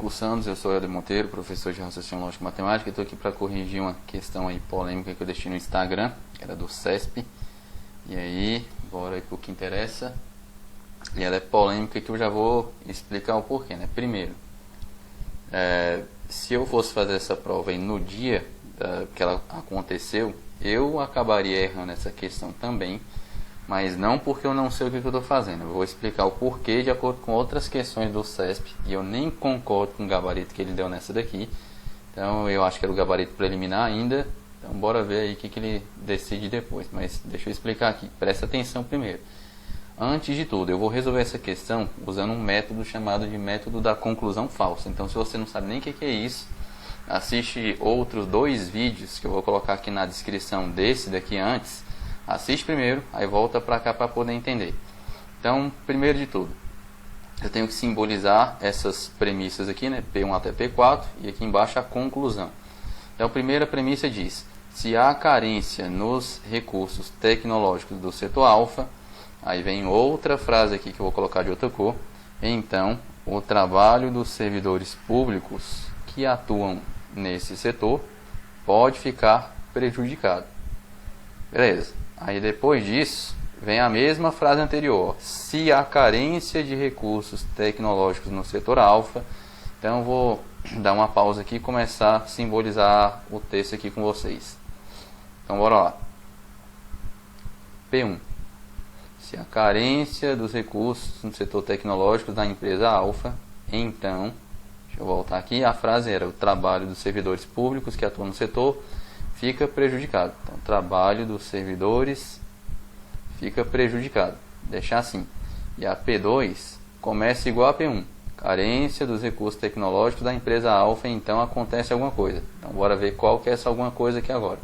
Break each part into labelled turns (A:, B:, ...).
A: cursandos, eu sou Helder Monteiro, professor de raciocínio lógico e matemática. Estou aqui para corrigir uma questão aí polêmica que eu deixei no Instagram, que era do CESP. E aí, bora aí pro que interessa. E ela é polêmica que eu já vou explicar o porquê, né? Primeiro, se eu fosse fazer essa prova aí no dia que ela aconteceu, eu acabaria errando essa questão também, mas não porque eu não sei o que eu estou fazendo. Eu vou explicar o porquê de acordo com outras questões do CESP, e eu nem concordo com o gabarito que ele deu nessa daqui. Então eu acho que era o gabarito preliminar ainda, então bora ver aí o que ele decide depois. Mas deixa eu explicar aqui, presta atenção primeiro. Antes de tudo, eu vou resolver essa questão usando um método chamado de método da conclusão falsa. Então se você não sabe nem o que é isso, assiste outros 2 vídeos que eu vou colocar aqui na descrição desse daqui antes. Assiste primeiro, aí volta para cá para poder entender. Então, primeiro de tudo, eu tenho que simbolizar essas premissas aqui, né? P1 até P4, e aqui embaixo a conclusão. Então, a primeira premissa diz: se há carência nos recursos tecnológicos do setor alfa, aí vem outra frase aqui que eu vou colocar de outra cor, então o trabalho dos servidores públicos que atuam nesse setor pode ficar prejudicado. Beleza. Aí depois disso, vem a mesma frase anterior. Se há carência de recursos tecnológicos no setor alfa, então eu vou dar uma pausa aqui e começar a simbolizar o texto aqui com vocês. Então bora lá. P1. Se há carência dos recursos no setor tecnológico da empresa alfa, então, deixa eu voltar aqui, a frase era: o trabalho dos servidores públicos que atuam no setor fica prejudicado. Então, o trabalho dos servidores fica prejudicado. Deixar assim. E a P2 começa igual a P1. Carência dos recursos tecnológicos da empresa alfa, então acontece alguma coisa. Então, bora ver qual que é essa alguma coisa aqui agora.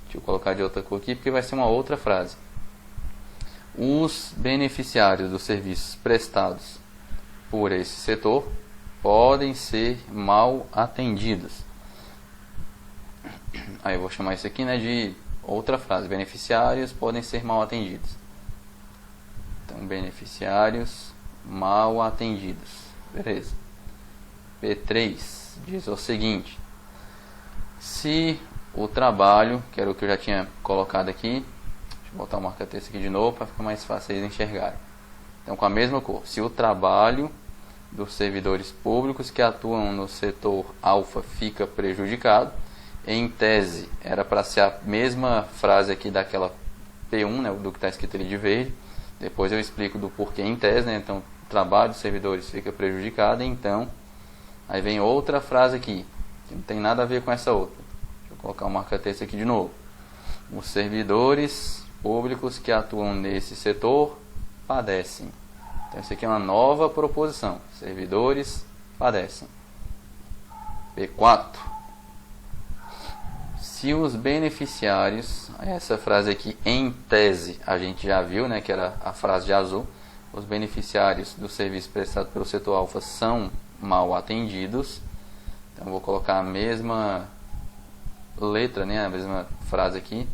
A: Deixa eu colocar de outra cor aqui, porque vai ser uma outra frase. Os beneficiários dos serviços prestados por esse setor podem ser mal atendidos. Aí eu vou chamar isso aqui, né, de outra frase. Beneficiários podem ser mal atendidos. Então, beneficiários mal atendidos. Beleza. P3 diz o seguinte: se o trabalho, que era o que eu já tinha colocado aqui, deixa eu botar o marca-texto aqui de novo para ficar mais fácil vocês enxergarem. Então, com a mesma cor. Se o trabalho dos servidores públicos que atuam no setor alfa fica prejudicado, em tese, era para ser a mesma frase aqui daquela P1, né, do que está escrito ali de verde. Depois eu explico do porquê em tese, né? Então, o trabalho dos servidores fica prejudicado, então, aí vem outra frase aqui, que não tem nada a ver com essa outra. Deixa eu colocar o marca-texto aqui de novo. Os servidores públicos que atuam nesse setor padecem. Então, isso aqui é uma nova proposição. Servidores padecem. P4. Se os beneficiários, essa frase aqui em tese a gente já viu, né, que era a frase de azul, os beneficiários do serviço prestado pelo setor alfa são mal atendidos. Então eu vou colocar a mesma letra, né, a mesma frase aqui,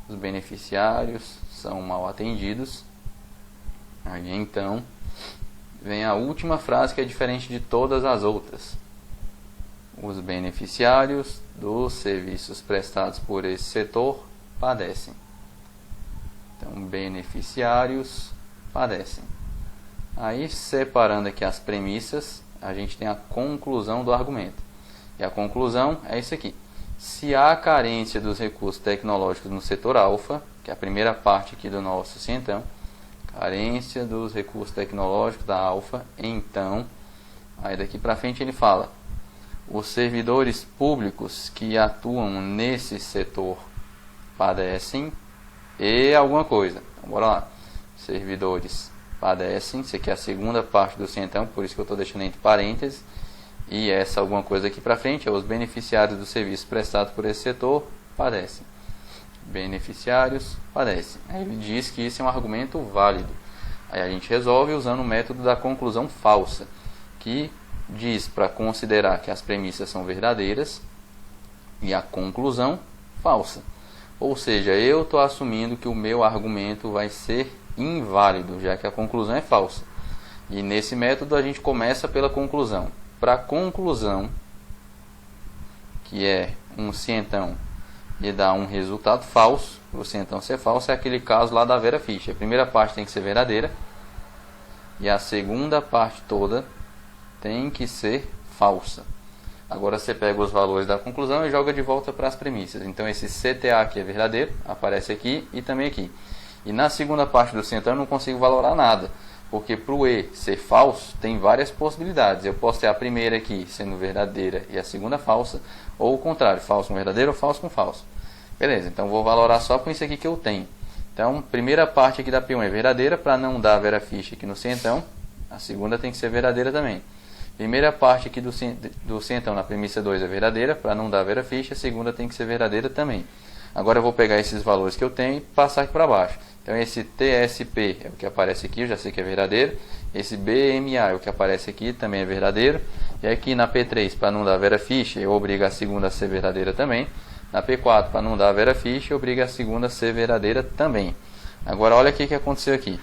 A: os beneficiários são mal atendidos. Aí então vem a última frase que é diferente de todas as outras. Os beneficiários dos serviços prestados por esse setor padecem. Então, beneficiários padecem. Aí, separando aqui as premissas, a gente tem a conclusão do argumento. E a conclusão é isso aqui. Se há carência dos recursos tecnológicos no setor alfa, que é a primeira parte aqui do nosso cientão, carência dos recursos tecnológicos da alfa, então, aí daqui para frente ele fala: os servidores públicos que atuam nesse setor padecem e alguma coisa. Então, bora lá. Servidores padecem. Isso aqui é a segunda parte do cientão, por isso que eu estou deixando entre parênteses. E essa alguma coisa aqui para frente é: os beneficiários do serviço prestado por esse setor padecem. Beneficiários padecem. Aí ele diz que isso é um argumento válido. Aí a gente resolve usando o método da conclusão falsa, que diz para considerar que as premissas são verdadeiras e a conclusão falsa. Ou seja, eu estou assumindo que o meu argumento vai ser inválido, já que a conclusão é falsa. E nesse método a gente começa pela conclusão. para a conclusão, que é um se então e dá um resultado falso, o se então ser falso é aquele caso lá da Vera Fischer. A primeira parte tem que ser verdadeira e a segunda parte toda tem que ser falsa. Agora você pega os valores da conclusão e joga de volta para as premissas. Então esse CTA aqui é verdadeiro, aparece aqui e também aqui. E na segunda parte do se então eu não consigo valorar nada, porque para o E ser falso tem várias possibilidades. Eu posso ter a primeira aqui sendo verdadeira e a segunda falsa, ou o contrário, falso com verdadeiro ou falso com falso. Beleza, então vou valorar só com isso aqui que eu tenho. Então, primeira parte aqui da P1 é verdadeira, para não dar Vera Fischer aqui no se então, a segunda tem que ser verdadeira também. Primeira parte aqui do se então na premissa 2 é verdadeira, para não dar Vera Fischer, a segunda tem que ser verdadeira também. Agora eu vou pegar esses valores que eu tenho e passar aqui para baixo. Então esse TSP é o que aparece aqui, eu já sei que é verdadeiro. Esse BMA é o que aparece aqui, também é verdadeiro. E aqui na P3, para não dar Vera Fischer, eu obrigo a segunda a ser verdadeira também. Na P4, para não dar Vera Fischer, eu obrigo a segunda a ser verdadeira também. Agora olha o que aconteceu aqui.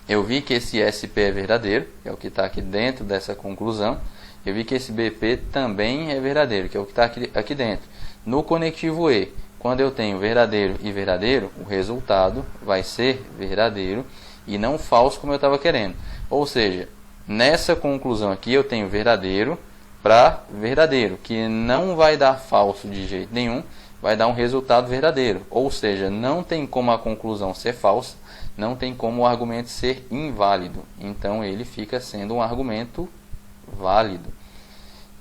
A: Eu vi que esse SP é verdadeiro, que é o que está aqui dentro dessa conclusão. Eu vi que esse BP também é verdadeiro, que é o que está aqui dentro. No conectivo E, quando eu tenho verdadeiro e verdadeiro, o resultado vai ser verdadeiro e não falso como eu estava querendo. Ou seja, nessa conclusão aqui eu tenho verdadeiro para verdadeiro, que não vai dar falso de jeito nenhum, vai dar um resultado verdadeiro. Ou seja, não tem como a conclusão ser falsa, não tem como o argumento ser inválido. Então ele fica sendo um argumento válido.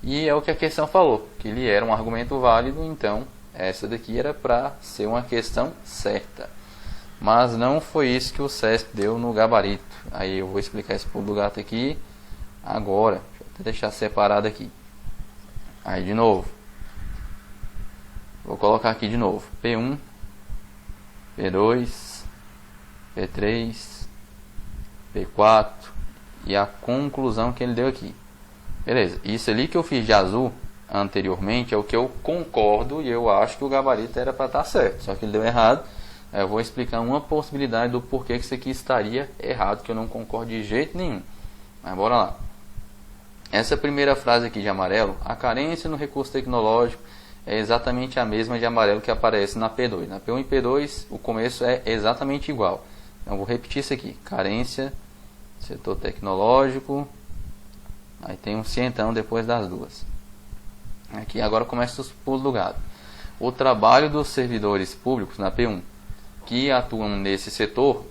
A: E é o que a questão falou, que ele era um argumento válido, então essa daqui era para ser uma questão certa. Mas não foi isso que o CESP deu no gabarito. Aí eu vou explicar esse pulo do gato aqui agora. Deixa eu até deixar separado aqui. Aí de novo. Vou colocar aqui de novo. P1, P2, P3, P4 e a conclusão que ele deu aqui. Beleza. Isso ali que eu fiz de azul anteriormente é o que eu concordo e eu acho que o gabarito era para estar certo. Só que ele deu errado. Eu vou explicar uma possibilidade do porquê que isso aqui estaria errado, que eu não concordo de jeito nenhum. Mas bora lá. Essa primeira frase aqui de amarelo, a carência no recurso tecnológico é exatamente a mesma de amarelo que aparece na P2. Na P1 e P2 o começo é exatamente igual. Então vou repetir isso aqui. Carência, setor tecnológico, aí tem um se então depois das duas. Aqui agora começa os pulos do gato. O trabalho dos servidores públicos na P1 que atuam nesse setor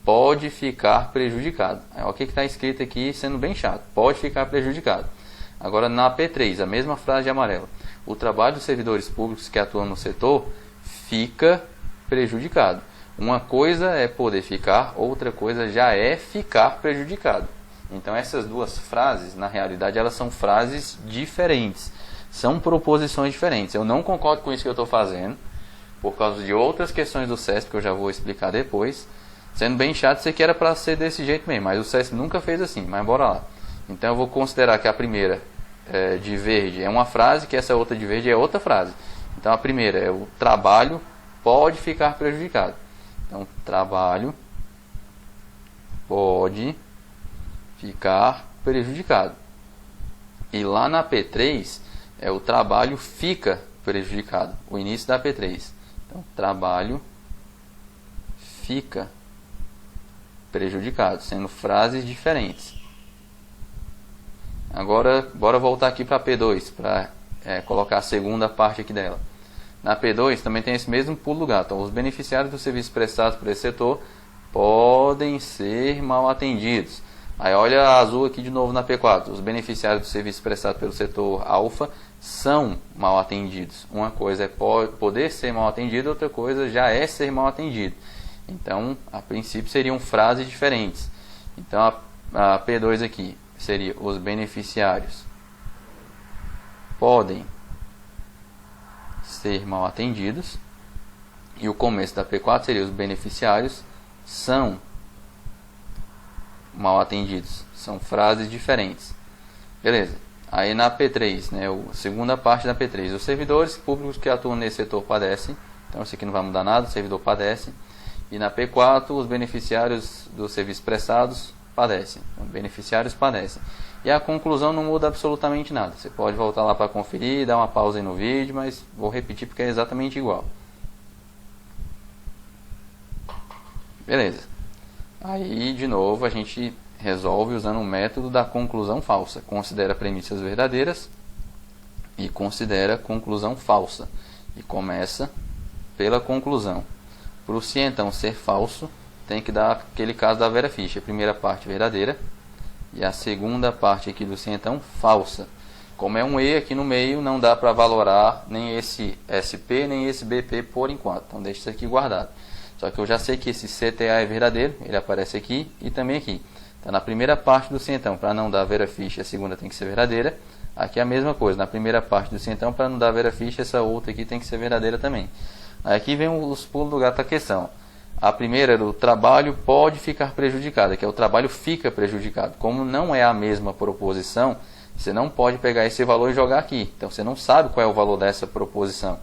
A: pode ficar prejudicado. O que está escrito aqui sendo bem chato, pode ficar prejudicado. Agora na P3, a mesma frase de amarelo. O trabalho dos servidores públicos que atuam no setor fica prejudicado. Uma coisa é poder ficar, outra coisa já é ficar prejudicado. Então essas duas frases, na realidade, elas são frases diferentes. São proposições diferentes. Eu não concordo com isso que eu estou fazendo, por causa de outras questões do CESP que eu já vou explicar depois. Sendo bem chato, isso aqui era para ser desse jeito mesmo, mas o CESP nunca fez assim, mas bora lá. Então eu vou considerar que a primeira de verde é uma frase, que essa outra de verde é outra frase. Então a primeira é o trabalho pode ficar prejudicado. Então trabalho pode ficar prejudicado. E lá na P3 é o trabalho fica prejudicado, o início da P3. Então, trabalho fica prejudicado, sendo frases diferentes. Agora, bora voltar aqui para P2, para colocar a segunda parte aqui dela. Na P2 também tem esse mesmo pulo do gato. Então, os beneficiários do serviço prestado por esse setor podem ser mal atendidos. Aí olha a azul aqui de novo na P4. Os beneficiários do serviço prestado pelo setor alfa são mal atendidos. Uma coisa é poder ser mal atendido, outra coisa já é ser mal atendido. Então, a princípio seriam frases diferentes. Então, a P2 aqui seria os beneficiários podem ser mal atendidos. E o começo da P4 seria os beneficiários são mal atendidos. São frases diferentes. Beleza. Aí na P3, né, a segunda parte da P3, os servidores públicos que atuam nesse setor padecem. Então isso aqui não vai mudar nada, o servidor padece. E na P4, os beneficiários dos serviços prestados padecem. Então, beneficiários padecem. E a conclusão não muda absolutamente nada. Você pode voltar lá para conferir, dar uma pausa aí no vídeo, mas vou repetir porque é exatamente igual. Beleza. Aí, de novo, a gente resolve usando o método da conclusão falsa. Considera premissas verdadeiras e considera conclusão falsa. E começa pela conclusão. Para o se então ser falso, tem que dar aquele caso da Vera Fischer. A primeira parte verdadeira e a segunda parte aqui do se então falsa. Como é um E aqui no meio, não dá para valorar nem esse SP nem esse BP por enquanto. Então deixa isso aqui guardado. Só que eu já sei que esse CTA é verdadeiro, ele aparece aqui e também aqui. Então na primeira parte do se então, para não dar Vera Fischer, a segunda tem que ser verdadeira. Aqui é a mesma coisa, na primeira parte do se então, para não dar Vera Fischer, essa outra aqui tem que ser verdadeira também. Aqui vem os pulos do gato da questão. A primeira era o trabalho pode ficar prejudicado, que é o trabalho fica prejudicado. Como não é a mesma proposição, você não pode pegar esse valor e jogar aqui. Então você não sabe qual é o valor dessa proposição.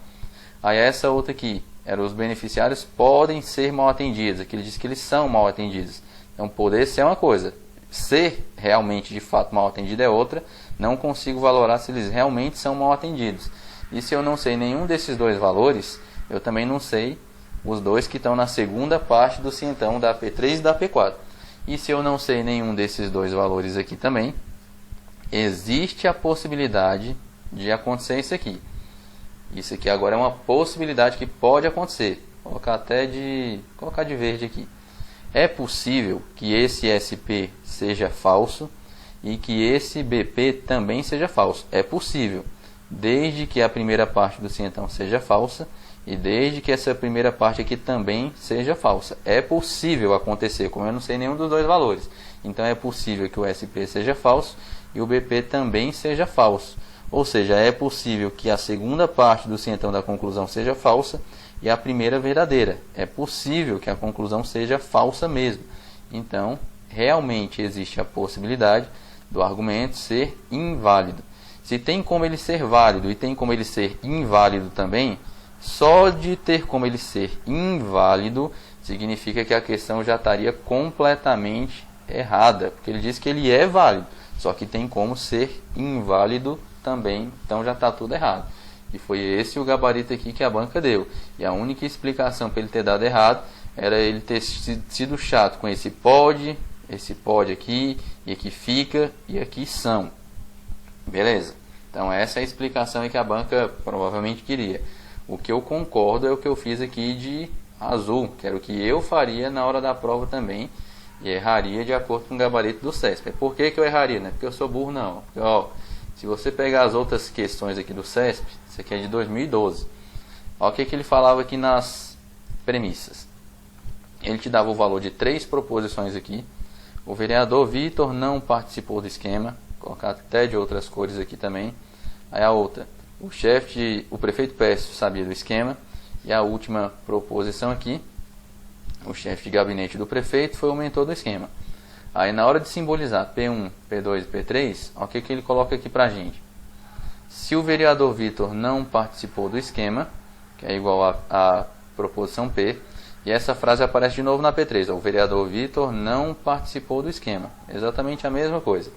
A: Aí essa outra aqui, era os beneficiários podem ser mal atendidos. Aqui ele diz que eles são mal atendidos. Então poder ser é uma coisa, ser realmente de fato mal atendido é outra. Não consigo valorar se eles realmente são mal atendidos. E se eu não sei nenhum desses dois valores, eu também não sei os dois que estão na segunda parte do se então da P3 e da P4. E se eu não sei nenhum desses dois valores aqui também, existe a possibilidade de acontecer isso aqui. Isso aqui agora é uma possibilidade que pode acontecer. Vou colocar de verde aqui. É possível que esse SP seja falso e que esse BP também seja falso. É possível, desde que a primeira parte do se então seja falsa e desde que essa primeira parte aqui também seja falsa. É possível acontecer, como eu não sei nenhum dos dois valores. Então é possível que o SP seja falso e o BP também seja falso. Ou seja, é possível que a segunda parte do se então da conclusão seja falsa e a primeira verdadeira. É possível que a conclusão seja falsa mesmo. Então, realmente existe a possibilidade do argumento ser inválido. Se tem como ele ser válido e tem como ele ser inválido também, só de ter como ele ser inválido significa que a questão já estaria completamente errada, porque ele diz que ele é válido, só que tem como ser inválido também, então já está tudo errado. E foi esse o gabarito aqui que a banca deu. E a única explicação para ele ter dado errado era ele ter sido chato com esse pode aqui, e aqui fica, e aqui são. Beleza? Então essa é a explicação que a banca provavelmente queria. O que eu concordo é o que eu fiz aqui de azul, que era o que eu faria na hora da prova também, e erraria de acordo com o gabarito do CESP. Por que eu erraria? Não é porque eu sou burro, não. Porque, ó, se você pegar as outras questões aqui do CESP, isso aqui é de 2012. Olha o que ele falava aqui nas premissas. Ele te dava o valor de 3 proposições aqui. O vereador Vitor não participou do esquema. Vou colocar até de outras cores aqui também. Aí a outra. O prefeito Pécio sabia do esquema. E a última proposição aqui. O chefe de gabinete do prefeito foi o mentor do esquema. Aí na hora de simbolizar P1, P2 e P3, olha o que ele coloca aqui pra gente. Se o vereador Vitor não participou do esquema, que é igual a proposição P, e essa frase aparece de novo na P3, ó, o vereador Vitor não participou do esquema. Exatamente a mesma coisa.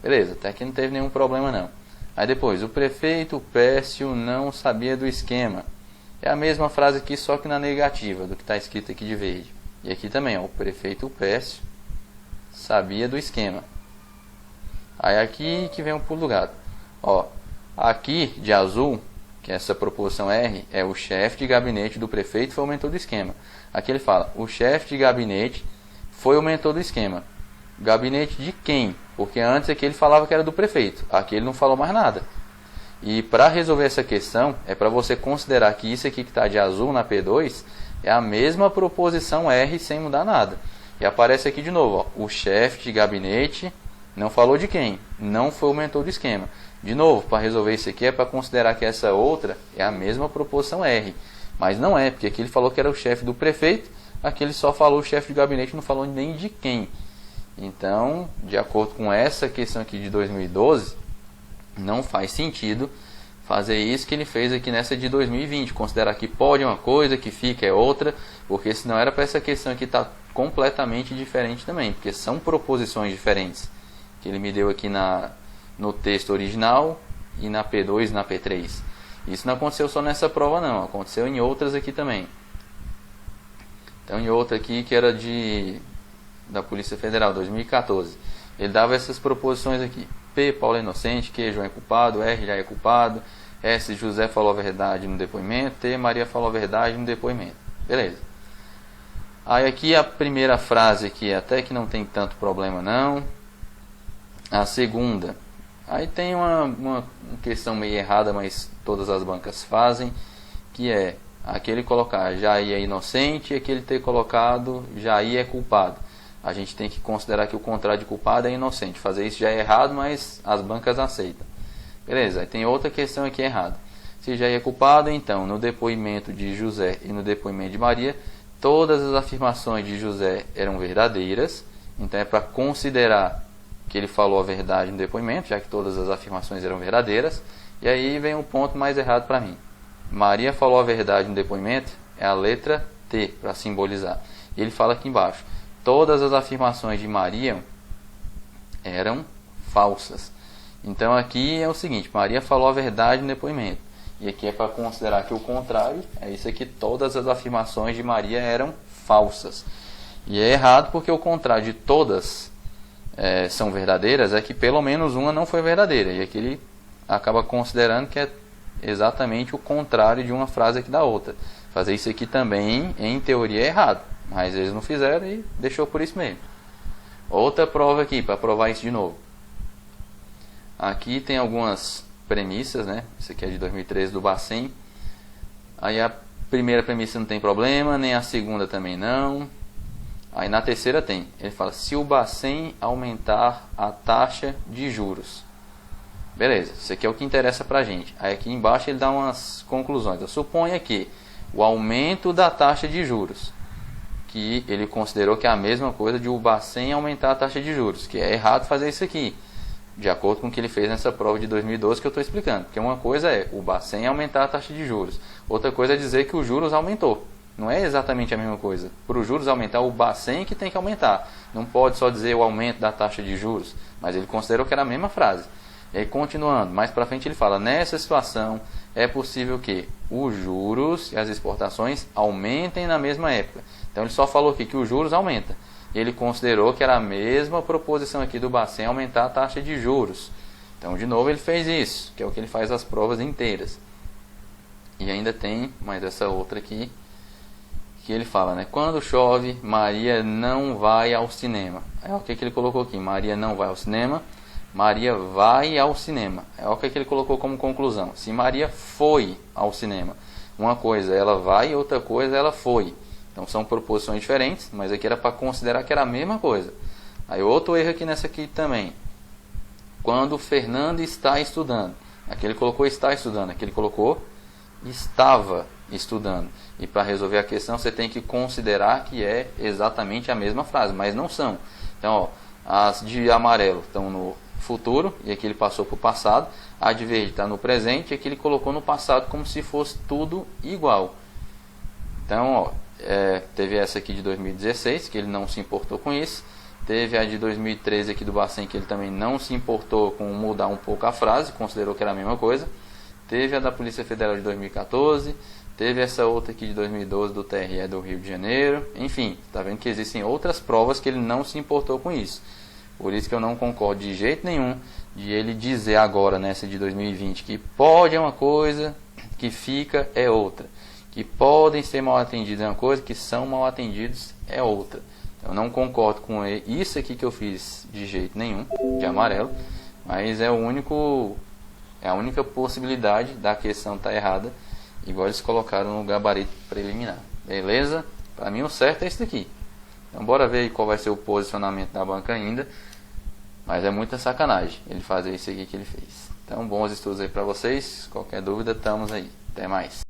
A: Beleza, até aqui não teve nenhum problema não. Aí depois, o prefeito Pécio não sabia do esquema. É a mesma frase aqui, só que na negativa, do que está escrito aqui de verde. E aqui também, ó, o prefeito Pécio sabia do esquema. Aí aqui que vem um pulo do gato. Ó, aqui de azul, que é essa proposição R, é o chefe de gabinete do prefeito foi o mentor do esquema. Aqui ele fala, o chefe de gabinete foi o mentor do esquema. Gabinete de quem? Porque antes aqui ele falava que era do prefeito. Aqui ele não falou mais nada. E para resolver essa questão, é para você considerar que isso aqui que está de azul na P2 é a mesma proposição R sem mudar nada. E aparece aqui de novo, ó, o chefe de gabinete não falou de quem? Não foi o mentor do esquema. De novo, para resolver isso aqui é para considerar que essa outra é a mesma proposição R. Mas não é, porque aqui ele falou que era o chefe do prefeito, aqui ele só falou o chefe de gabinete, não falou nem de quem. Então, de acordo com essa questão aqui de 2012, não faz sentido fazer isso que ele fez aqui nessa de 2020. Considerar que pode uma coisa, que fica é outra, porque senão era para essa questão aqui estar completamente diferente também, porque são proposições diferentes. que ele me deu aqui no texto original e na P2 e na P3. Isso não aconteceu só nessa prova não, aconteceu em outras aqui também. Então em outra aqui que era da Polícia Federal, 2014, ele dava essas proposições aqui: P, Paulo é inocente, Q, João é culpado, R, já é culpado, S, José falou a verdade no depoimento, T, Maria falou a verdade no depoimento. Beleza. Aí aqui a primeira frase aqui até que não tem tanto problema não. A segunda, aí tem uma questão meio errada, mas todas as bancas fazem, que é aquele colocar Jair é inocente e aquele ter colocado Jair é culpado. A gente tem que considerar que o contrário de culpado é inocente. Fazer isso já é errado, mas as bancas aceitam. Beleza, aí tem outra questão aqui errada. Se Jair é culpado, então no depoimento de José e no depoimento de Maria, todas as afirmações de José eram verdadeiras. Então é para considerar que ele falou a verdade no depoimento, já que todas as afirmações eram verdadeiras. E aí vem um ponto mais errado para mim. Maria falou a verdade no depoimento, é a letra T, para simbolizar. E ele fala aqui embaixo: todas as afirmações de Maria eram falsas. Então aqui é o seguinte: Maria falou a verdade no depoimento. E aqui é para considerar que o contrário é isso aqui: todas as afirmações de Maria eram falsas. E é errado porque o contrário de todas são verdadeiras é que pelo menos uma não foi verdadeira. E aqui ele acaba considerando que é exatamente o contrário de uma frase aqui da outra. Fazer isso aqui também, em teoria, é errado, mas eles não fizeram e deixou por isso mesmo. Outra prova aqui, para provar isso de novo. Aqui tem algumas premissas, né? Isso aqui é de 2013 do Bacen. Aí a primeira premissa não tem problema, nem a segunda também não. Aí na terceira tem. Ele fala: se o Bacen aumentar a taxa de juros. Beleza, isso aqui é o que interessa pra gente. Aí aqui embaixo ele dá umas conclusões. Eu suponho que o aumento da taxa de juros, que ele considerou que é a mesma coisa de o Bacen aumentar a taxa de juros, que é errado fazer isso aqui, de acordo com o que ele fez nessa prova de 2012 que eu estou explicando. Porque uma coisa é o Bacen aumentar a taxa de juros, outra coisa é dizer que os juros aumentou. Não é exatamente a mesma coisa. Para os juros aumentar, o Bacen que tem que aumentar. Não pode só dizer o aumento da taxa de juros, mas ele considerou que era a mesma frase. E aí, continuando, mais para frente ele fala: nessa situação é possível que os juros e as exportações aumentem na mesma época. Então ele só falou aqui que os juros aumentam. E ele considerou que era a mesma proposição aqui do Bacen aumentar a taxa de juros. Então de novo ele fez isso, que é o que ele faz as provas inteiras. E ainda tem mais essa outra aqui, que ele fala, né? Quando chove, Maria não vai ao cinema. É o que ele colocou aqui: Maria não vai ao cinema, Maria vai ao cinema. É o que ele colocou como conclusão. Se Maria foi ao cinema, uma coisa ela vai, outra coisa ela foi. Então são proposições diferentes, mas aqui era para considerar que era a mesma coisa. Aí outro erro aqui nessa aqui também: quando Fernando está estudando. Aqui ele colocou está estudando, aqui ele colocou estava estudando. E para resolver a questão você tem que considerar que é exatamente a mesma frase, mas não são. Então ó, as de amarelo estão no futuro e aqui ele passou para o passado. A de verde está no presente e aqui ele colocou no passado como se fosse tudo igual. Então ó, teve essa aqui de 2016 que ele não se importou com isso. Teve a de 2013 aqui do Bacen que ele também não se importou com mudar um pouco a frase, considerou que era a mesma coisa. Teve a da Polícia Federal de 2014. Teve essa outra aqui de 2012 do TRE do Rio de Janeiro. Enfim, está vendo que existem outras provas que ele não se importou com isso. Por isso que eu não concordo de jeito nenhum de ele dizer agora, nessa de 2020, que pode é uma coisa, que fica é outra. Que podem ser mal atendidos é uma coisa, que são mal atendidos é outra. Eu não concordo com isso aqui que eu fiz de jeito nenhum, de amarelo, mas é a única possibilidade da questão estar errada, igual eles colocaram no gabarito preliminar. Beleza? Para mim o certo é esse daqui. Então bora ver aí qual vai ser o posicionamento da banca ainda. Mas é muita sacanagem ele fazer isso aqui que ele fez. Então bons estudos aí para vocês. Qualquer dúvida, estamos aí. Até mais.